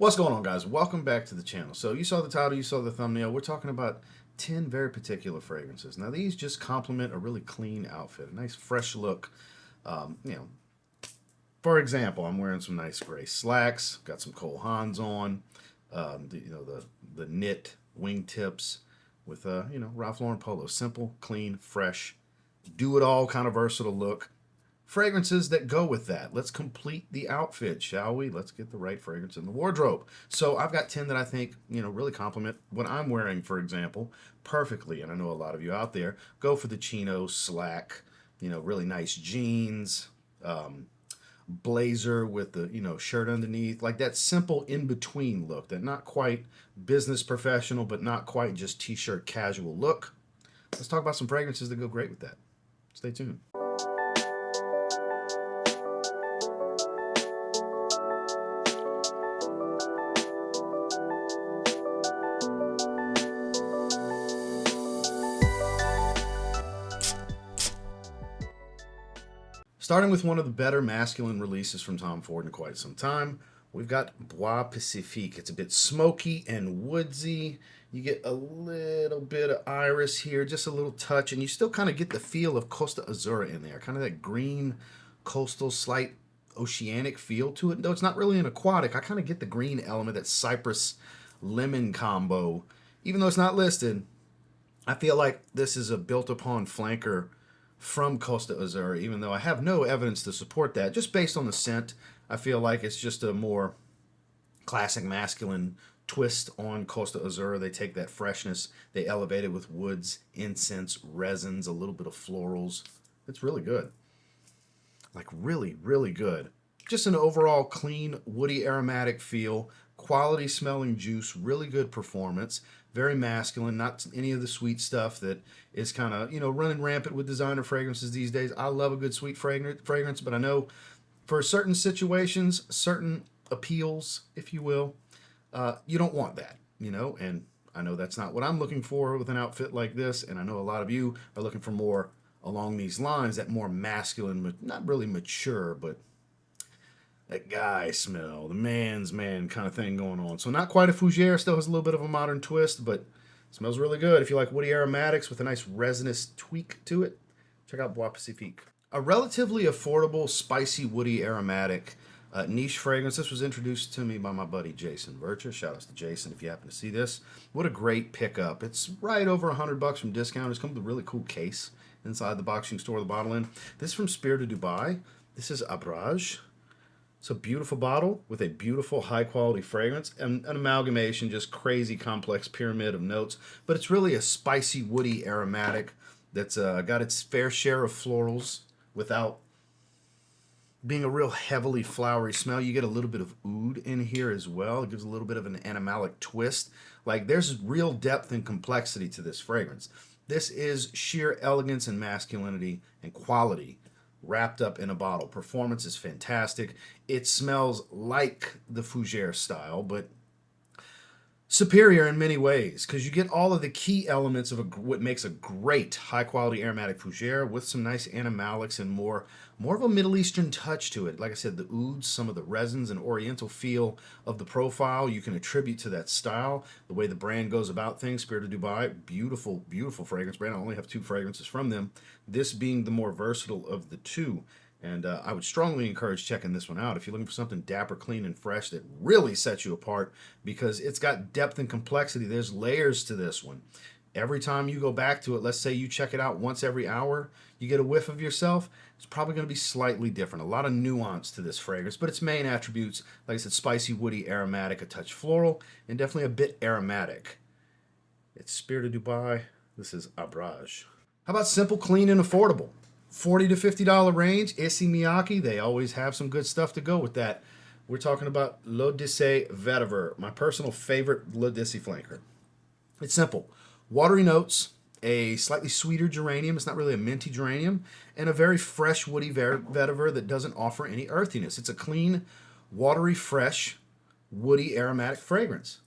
What's going on, guys? Welcome back to the channel. So you saw the title, you saw the thumbnail. We're talking about 10 very particular fragrances. Now these just complement a really clean outfit, a nice fresh look. You know, for example, I'm wearing some nice gray slacks, got some Cole Haans on, the knit wingtips with Ralph Lauren polo. Simple, clean, fresh, do it all kind of versatile look. Fragrances that go with that. Let's complete the outfit, shall we? Let's get the right fragrance in the wardrobe. So I've got 10 that I think, really complement what I'm wearing, for example, perfectly. And I know a lot of you out there go for the chino, slack, really nice jeans, blazer with the, shirt underneath, like that simple in-between look, that not quite business professional, but not quite just t-shirt casual look. Let's talk about some fragrances that go great with that. Stay tuned. Starting with one of the better masculine releases from Tom Ford in quite some time, we've got Bois Pacifique. It's a bit smoky and woodsy. You get a little bit of iris here, just a little touch, and you still kind of get the feel of Costa Azzurra in there, kind of that green, coastal, slight oceanic feel to it. Though it's not really an aquatic, I kind of get the green element, that cypress lemon combo. Even though it's not listed, I feel like this is a built upon flanker from Costa Azzurra, even though I have no evidence to support that. Just based on the scent, I feel like it's just a more classic masculine twist on Costa Azzurra. They take that freshness, they elevate it with woods, incense, resins, a little bit of florals. It's really good. Like really, really good. Just an overall clean, woody, aromatic feel, quality smelling juice, really good performance. Very masculine, not any of the sweet stuff that is kind of, running rampant with designer fragrances these days. I love a good sweet fragrance, but I know for certain situations, certain appeals, if you will, you don't want that, and I know that's not what I'm looking for with an outfit like this, and I know a lot of you are looking for more along these lines, that more masculine, not really mature, but that guy smell, the man's man kind of thing going on. So not quite a fougere, still has a little bit of a modern twist, but smells really good. If you like woody aromatics with a nice resinous tweak to it, check out Bois Pacifique. A relatively affordable, spicy, woody aromatic niche fragrance. This was introduced to me by my buddy Jason Virtue. Shout out to Jason if you happen to see this. What a great pickup. It's right over $100 from discount. It's come with a really cool case inside the box. You can store the bottle in. This is from Spirit of Dubai. This is Abraj. It's a beautiful bottle with a beautiful high-quality fragrance and an amalgamation, just crazy complex pyramid of notes. But it's really a spicy, woody aromatic that's got its fair share of florals without being a real heavily flowery smell. You get a little bit of oud in here as well. It gives a little bit of an animalic twist. Like, there's real depth and complexity to this fragrance. This is sheer elegance and masculinity and quality wrapped up in a bottle. Performance is fantastic. It smells like the fougere style, but superior in many ways, because you get all of the key elements of what makes a great high-quality aromatic fougere with some nice animalics and more of a Middle Eastern touch to it. Like I said, the ouds, some of the resins and oriental feel of the profile you can attribute to that style, the way the brand goes about things. Spirit of Dubai, beautiful, beautiful fragrance brand. I only have 2 fragrances from them, this being the more versatile of the 2. And I would strongly encourage checking this one out if you're looking for something dapper, clean, and fresh that really sets you apart, because it's got depth and complexity. There's layers to this one. Every time you go back to it, let's say you check it out once every hour, you get a whiff of yourself, it's probably going to be slightly different. A lot of nuance to this fragrance, but its main attributes, like I said, spicy, woody, aromatic, a touch floral, and definitely a bit aromatic. It's Spirit of Dubai. This is Abraj. How about simple, clean, and affordable? $40 to $50 range, Issey Miyake. They always have some good stuff to go with that. We're talking about L'Eau d'Issey Vetiver, my personal favorite L'Eau d'Issey flanker. It's simple. Watery notes, a slightly sweeter geranium, it's not really a minty geranium, and a very fresh, woody vetiver that doesn't offer any earthiness. It's a clean, watery, fresh, woody, aromatic fragrance.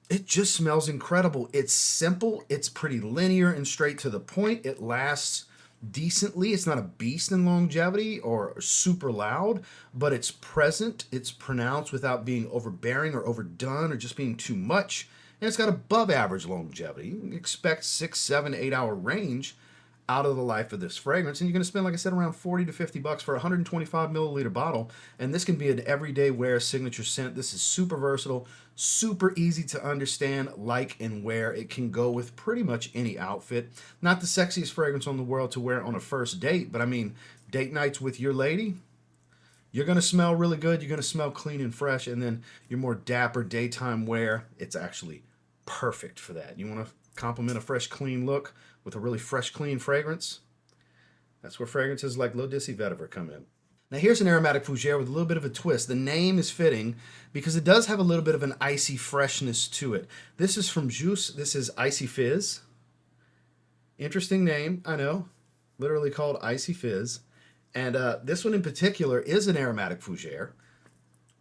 It just smells incredible. It's simple, it's pretty linear and straight to the point. It lasts decently. It's not a beast in longevity or super loud, but it's present. It's pronounced without being overbearing or overdone or just being too much. And it's got above average longevity. You can expect 6, 7, 8 hour range out of the life of this fragrance, and you're going to spend, like I said, around 40 to 50 bucks for a 125 milliliter bottle. And this can be an everyday wear signature scent. This is super versatile, super easy to understand, like, and wear. It can go with pretty much any outfit. Not the sexiest fragrance on the world to wear on a first date, but I mean, date nights with your lady, you're going to smell really good. You're going to smell clean and fresh. And then your more dapper daytime wear, it's actually perfect for that. You want to complement a fresh, clean look with a really fresh, clean fragrance? That's where fragrances like L'Eau d'Issey Vetiver come in. Now here's an aromatic fougere with a little bit of a twist. The name is fitting because it does have a little bit of an icy freshness to it. This is from Jus Icy Fizz. Interesting name, I know. Literally called Icy Fizz. And this one in particular is an aromatic fougere.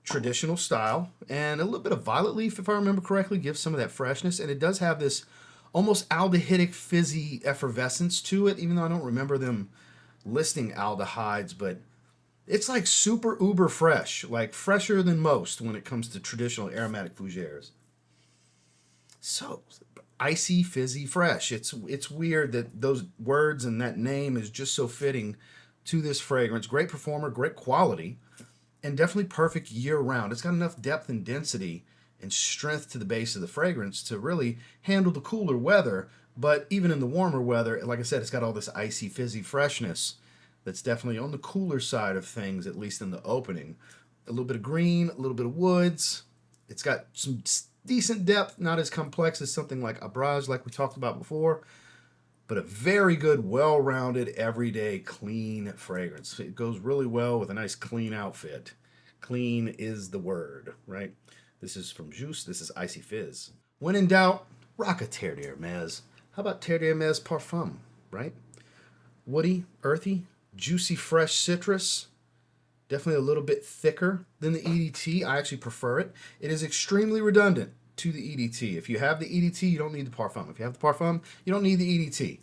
Traditional style. And a little bit of violet leaf, if I remember correctly, gives some of that freshness. And it does have this almost aldehydic fizzy effervescence to it, even though I don't remember them listing aldehydes, but it's like super uber fresh, like fresher than most when it comes to traditional aromatic fougères. So, icy, fizzy, fresh. It's weird that those words and that name is just so fitting to this fragrance. Great performer, great quality, and definitely perfect year-round. It's got enough depth and density and strength to the base of the fragrance to really handle the cooler weather, but even in the warmer weather, like I said, it's got all this icy, fizzy freshness that's definitely on the cooler side of things, at least in the opening. A little bit of green, a little bit of woods. It's got some decent depth, not as complex as something like Abraj, like we talked about before, but a very good, well-rounded, everyday, clean fragrance. It goes really well with a nice clean outfit. Clean is the word, right? This is from Jus, this is Icy Fizz. When in doubt, rock a Terre d'Hermès. How about Terre d'Hermès Parfum, right? Woody, earthy, juicy, fresh citrus. Definitely a little bit thicker than the EDT. I actually prefer it. It is extremely redundant to the EDT. If you have the EDT, you don't need the Parfum. If you have the Parfum, you don't need the EDT.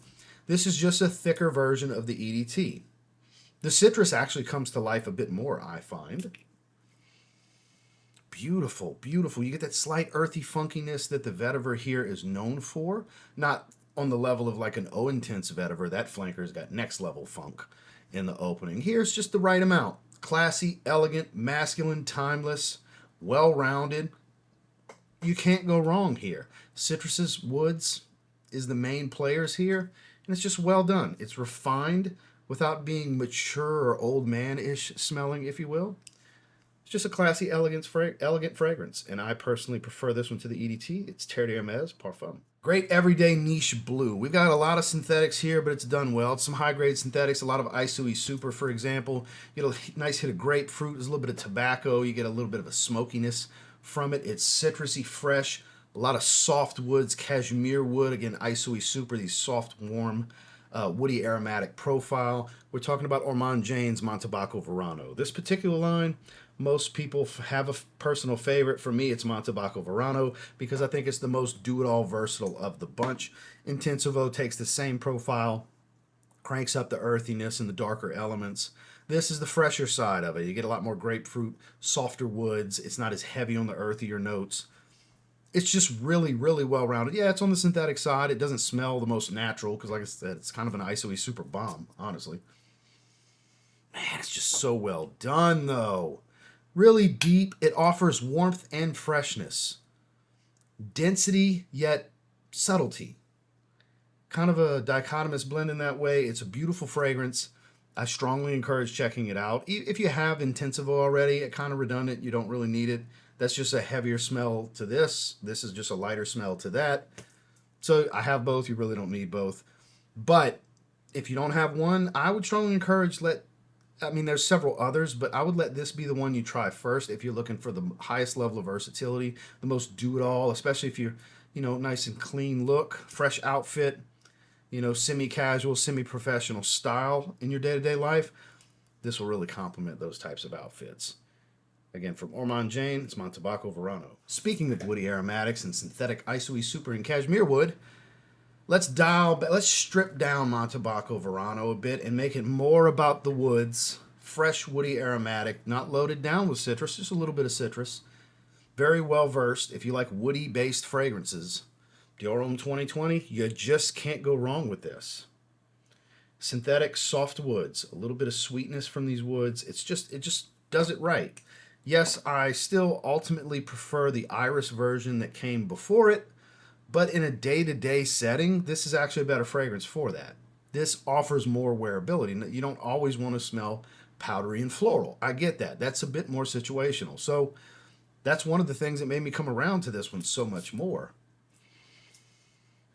This is just a thicker version of the EDT. The citrus actually comes to life a bit more, I find. Beautiful, beautiful. You get that slight earthy funkiness that the vetiver here is known for. Not on the level of like an O Intense vetiver. That flanker's got next level funk in the opening. Here's just the right amount. Classy, elegant, masculine, timeless, well-rounded. You can't go wrong here. Citruses, woods is the main players here, and it's just well done. It's refined without being mature or old man-ish smelling, if you will. It's just a classy, elegant fragrance, and I personally prefer this one to the EDT. It's Terre d'Hermès Parfum. Great everyday niche blue. We've got a lot of synthetics here, but it's done well. It's some high-grade synthetics, a lot of Jus Super, for example. You get a nice hit of grapefruit. There's a little bit of tobacco. You get a little bit of a smokiness from it. It's citrusy, fresh. A lot of soft woods, cashmere wood. Again, Jus Super, these soft, warm, woody aromatic profile. We're talking about Ormonde Jayne's Montabaco Verano. This particular line, most people have a personal favorite. For me, it's Montabaco Verano because I think it's the most do-it-all versatile of the bunch. Intensivo takes the same profile, cranks up the earthiness and the darker elements. This is the fresher side of it. You get a lot more grapefruit, softer woods. It's not as heavy on the earthier notes. It's just really, really well-rounded. Yeah, it's on the synthetic side. It doesn't smell the most natural because, like I said, it's kind of an Jus Super bomb, honestly. Man, it's just so well done, though. Really deep. It offers warmth and freshness. Density, yet subtlety. Kind of a dichotomous blend in that way. It's a beautiful fragrance. I strongly encourage checking it out. If you have Intensivo already, it's kind of redundant. You don't really need it. That's just a heavier smell to this. This is just a lighter smell to that. So I have both. You really don't need both. But if you don't have one, I would strongly encourage there's several others, but I would let this be the one you try first if you're looking for the highest level of versatility, the most do-it-all, especially if you're, nice and clean look, fresh outfit, semi-casual, semi-professional style in your day-to-day life. This will really complement those types of outfits. Again, from Ormonde Jayne, it's Montabaco Verano. Speaking of woody aromatics and synthetic Jus Super and cashmere wood, Let's strip down Montabaco Verano a bit and make it more about the woods. Fresh, woody, aromatic, not loaded down with citrus, just a little bit of citrus. Very well versed if you like woody-based fragrances. Dior Homme 2020, you just can't go wrong with this. Synthetic, soft woods, a little bit of sweetness from these woods. It just does it right. Yes, I still ultimately prefer the iris version that came before it, but in a day-to-day setting, this is actually a better fragrance for that. This offers more wearability. You don't always want to smell powdery and floral. I get that. That's a bit more situational. So that's one of the things that made me come around to this one so much more.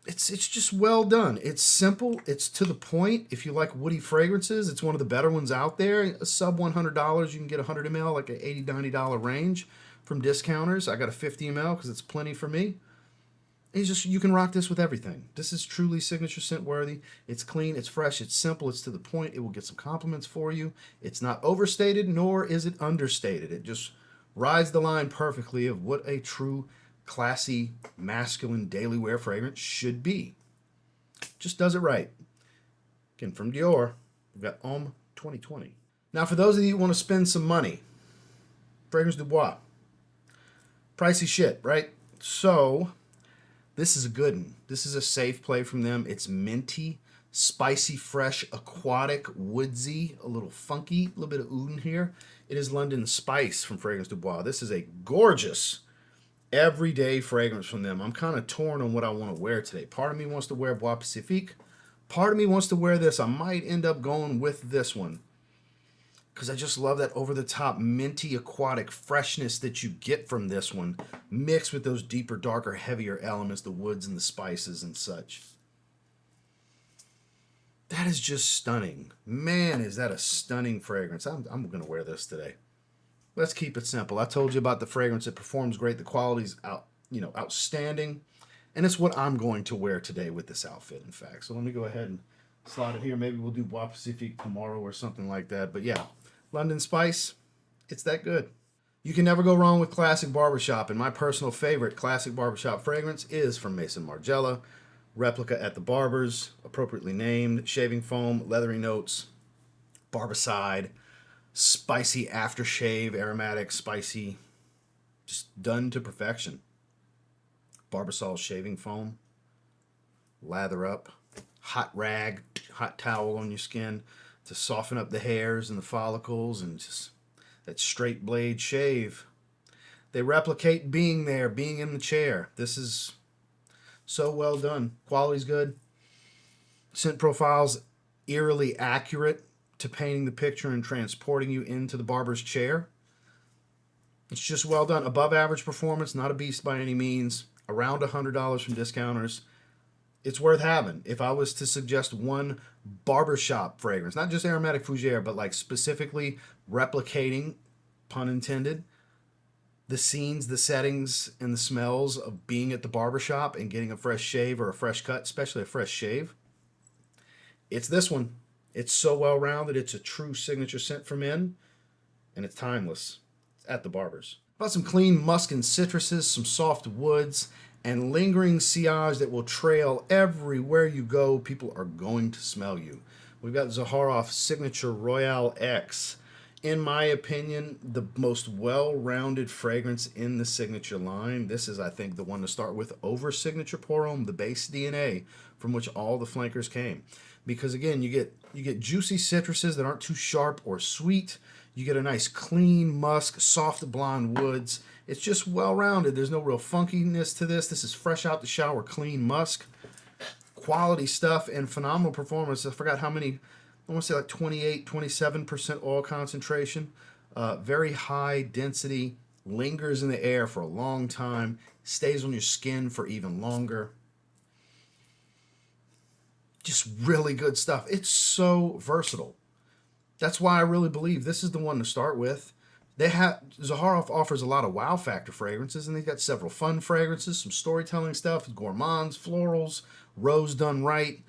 It's just well done. It's simple. It's to the point. If you like woody fragrances, it's one of the better ones out there. A sub $100, you can get 100 ml, like an $80, $90 range from discounters. I got a 50 ml because it's plenty for me. You can rock this with everything. This is truly signature scent worthy. It's clean, it's fresh, it's simple, it's to the point. It will get some compliments for you. It's not overstated, nor is it understated. It just rides the line perfectly of what a true classy, masculine daily wear fragrance should be. Just does it right. Again, from Dior, we've got Homme 2020. Now, for those of you who want to spend some money, Fragrance du Bois. Pricey shit, right? So, this is a good one. This is a safe play from them. It's minty, spicy, fresh, aquatic, woodsy, a little funky, a little bit of oud in here. It is London Spice from Fragrance du Bois. This is a gorgeous everyday fragrance from them. I'm kind of torn on what I want to wear today. Part of me wants to wear Bois Pacifique. Part of me wants to wear this. I might end up going with this one because I just love that over-the-top minty aquatic freshness that you get from this one, mixed with those deeper, darker, heavier elements, the woods and the spices and such. That is just stunning. Man, is that a stunning fragrance. I'm going to wear this today. Let's keep it simple. I told you about the fragrance. It performs great. The quality's outstanding. And it's what I'm going to wear today with this outfit, in fact. So let me go ahead and slide it here. Maybe we'll do Bois Pacifique tomorrow or something like that. But yeah, London Spice, it's that good. You can never go wrong with classic barbershop. And my personal favorite classic barbershop fragrance is from Maison Margiela, Replica at the Barber's, appropriately named, shaving foam, leathery notes, barbicide, spicy aftershave, aromatic, spicy, just done to perfection. Barbasol shaving foam, lather up, hot rag, hot towel on your skin to soften up the hairs and the follicles, and just that straight blade shave. They replicate being there, being in the chair. This is so well done. Quality's good. Scent profile's eerily accurate to painting the picture and transporting you into the barber's chair. It's just well done. Above average performance, not a beast by any means. Around $100 from discounters. It's worth having. If I was to suggest one barbershop fragrance, not just aromatic fougere, but like specifically replicating, pun intended, the scenes, the settings, and the smells of being at the barbershop and getting a fresh shave or a fresh cut, especially a fresh shave, it's this one. It's so well-rounded. It's a true signature scent for men, and it's timeless. It's at the barber's. About some clean musk and citruses, some soft woods, and lingering sillage that will trail everywhere you go. People are going to smell you. We've got Zaharoff Signature Royale X. In my opinion, the most well-rounded fragrance in the Signature line. This is, I think, the one to start with over Signature Pour Homme, the base DNA from which all the flankers came. Because again, you get juicy citruses that aren't too sharp or sweet. You get a nice clean musk, soft blonde woods. It's just well-rounded. There's no real funkiness to this. This is fresh out the shower, clean musk. Quality stuff and phenomenal performance. I forgot how many, I want to say like 28, 27% oil concentration. Very high density, lingers in the air for a long time, stays on your skin for even longer. Just really good stuff. It's so versatile. That's why I really believe this is the one to start with. Zaharoff offers a lot of wow factor fragrances, and they've got several fun fragrances, some storytelling stuff, gourmands, florals, rose done right,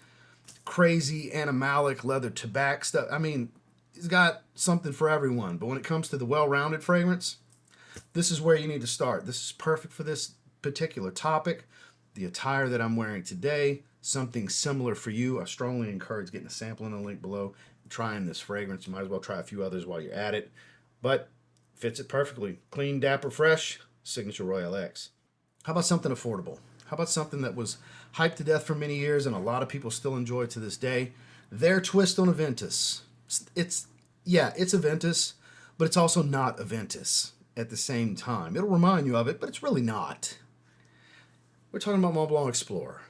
crazy animalic leather tobacco stuff. I mean, he's got something for everyone. But when it comes to the well-rounded fragrance, this is where you need to start. This is perfect for this particular topic. The attire that I'm wearing today, something similar for you, I strongly encourage getting a sample in the link below, trying this fragrance. You might as well try a few others while you're at it, but fits it perfectly. Clean, dapper, fresh, signature Royale X. How about something affordable? How about something that was hyped to death for many years and a lot of people still enjoy to this day? Their twist on Aventus. Yeah, it's Aventus, but it's also not Aventus at the same time. It'll remind you of it, but it's really not. We're talking about Montblanc Explorer.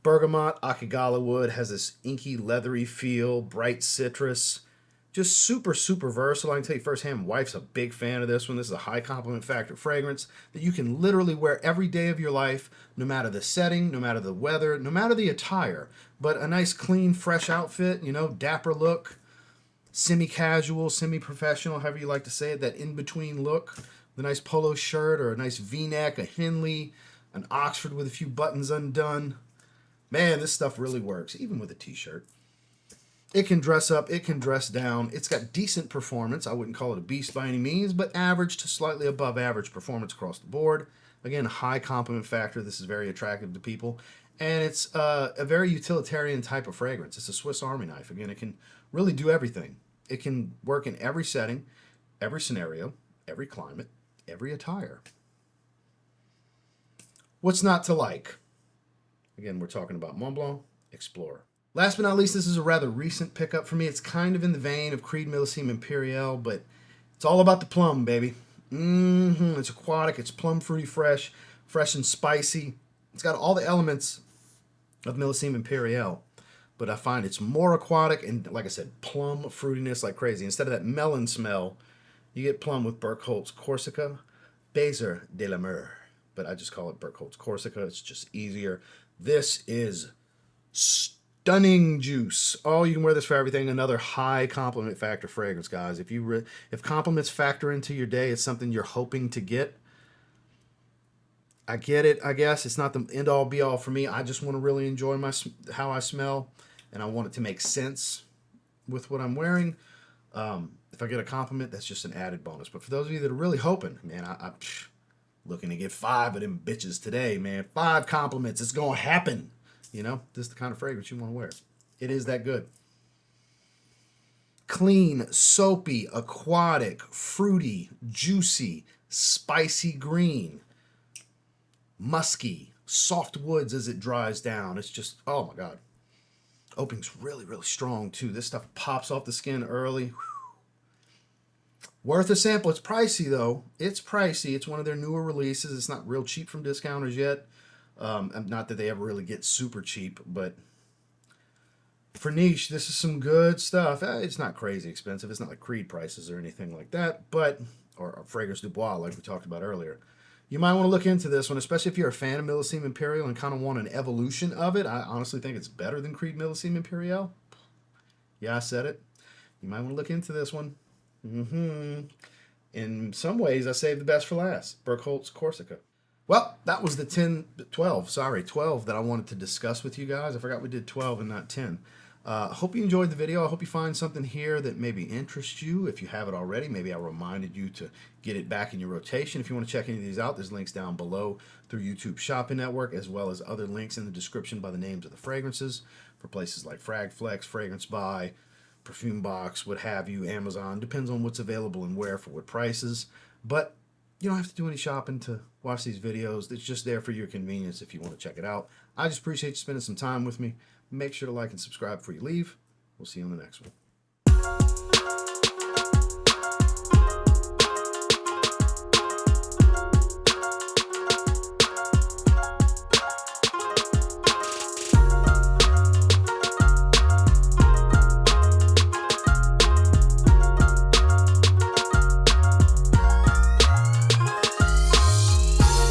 Bergamot, Akigala wood, has this inky, leathery feel, bright citrus. Just super, super versatile. I can tell you firsthand, my wife's a big fan of this one. This is a high compliment factor fragrance that you can literally wear every day of your life, no matter the setting, no matter the weather, no matter the attire. But a nice, clean, fresh outfit, you know, dapper look, semi-casual, semi-professional, however you like to say it, that in-between look. The nice polo shirt or a nice V-neck, a Henley, an Oxford with a few buttons undone. Man, this stuff really works, even with a t-shirt. It can dress up, it can dress down. It's got decent performance. I wouldn't call it a beast by any means, but average to slightly above average performance across the board. Again, high compliment factor. This is very attractive to people. And it's a very utilitarian type of fragrance. It's a Swiss Army knife. Again, it can really do everything. It can work in every setting, every scenario, every climate, every attire. What's not to like? Again, we're talking about Montblanc Explorer. Last but not least, this is a rather recent pickup for me. It's kind of in the vein of Creed Millésime Impérial, but it's all about the plum, baby. It's aquatic, it's plum, fruity, fresh and spicy. It's got all the elements of Millésime Impérial, but I find it's more aquatic and, like I said, plum fruitiness like crazy. Instead of that melon smell, you get plum with Birkholz Corsica, Baiser de la Mer. But I just call it Birkholz Corsica. It's just easier. This is stunning juice. Oh, you can wear this for everything. Another high compliment factor fragrance, guys. If compliments factor into your day, it's something you're hoping to get. I get it, I guess. It's not the end-all, be-all for me. I just want to really enjoy how I smell, and I want it to make sense with what I'm wearing. If I get a compliment, that's just an added bonus. But for those of you that are really hoping, man, I'm looking to get 5 of them bitches today, man. 5 compliments. It's going to happen. You know, this is the kind of fragrance you want to wear. It is that good. Clean, soapy, aquatic, fruity, juicy, spicy green, musky, soft woods as it dries down. It's just, oh my God. Opening's really, really strong too. This stuff pops off the skin early. Whew. Worth a sample. It's pricey though. It's pricey. It's one of their newer releases. It's not real cheap from discounters yet. Not that they ever really get super cheap, but for niche, this is some good stuff. It's not crazy expensive. It's not like Creed prices or anything like that, but, or Fragrance du Bois, like we talked about earlier. You might want to look into this one, especially if you're a fan of Millésime Impérial and kind of want an evolution of it. I honestly think it's better than Creed Millésime Impérial. Yeah, I said it. You might want to look into this one. In some ways, I saved the best for last. Birkholz Corsica. Well, that was the 12 that I wanted to discuss with you guys. I forgot we did 12 and not 10. Hope you enjoyed the video. I hope you find something here that maybe interests you. If you have it already, maybe I reminded you to get it back in your rotation. If you want to check any of these out, there's links down below through YouTube Shopping Network, as well as other links in the description by the names of the fragrances for places like Fragflex, Fragrance Buy, Perfume Box, what have you, Amazon. Depends on what's available and where for what prices. But you don't have to do any shopping to watch these videos. It's just there for your convenience if you want to check it out. I just appreciate you spending some time with me. Make sure to like and subscribe before you leave. We'll see you on the next one.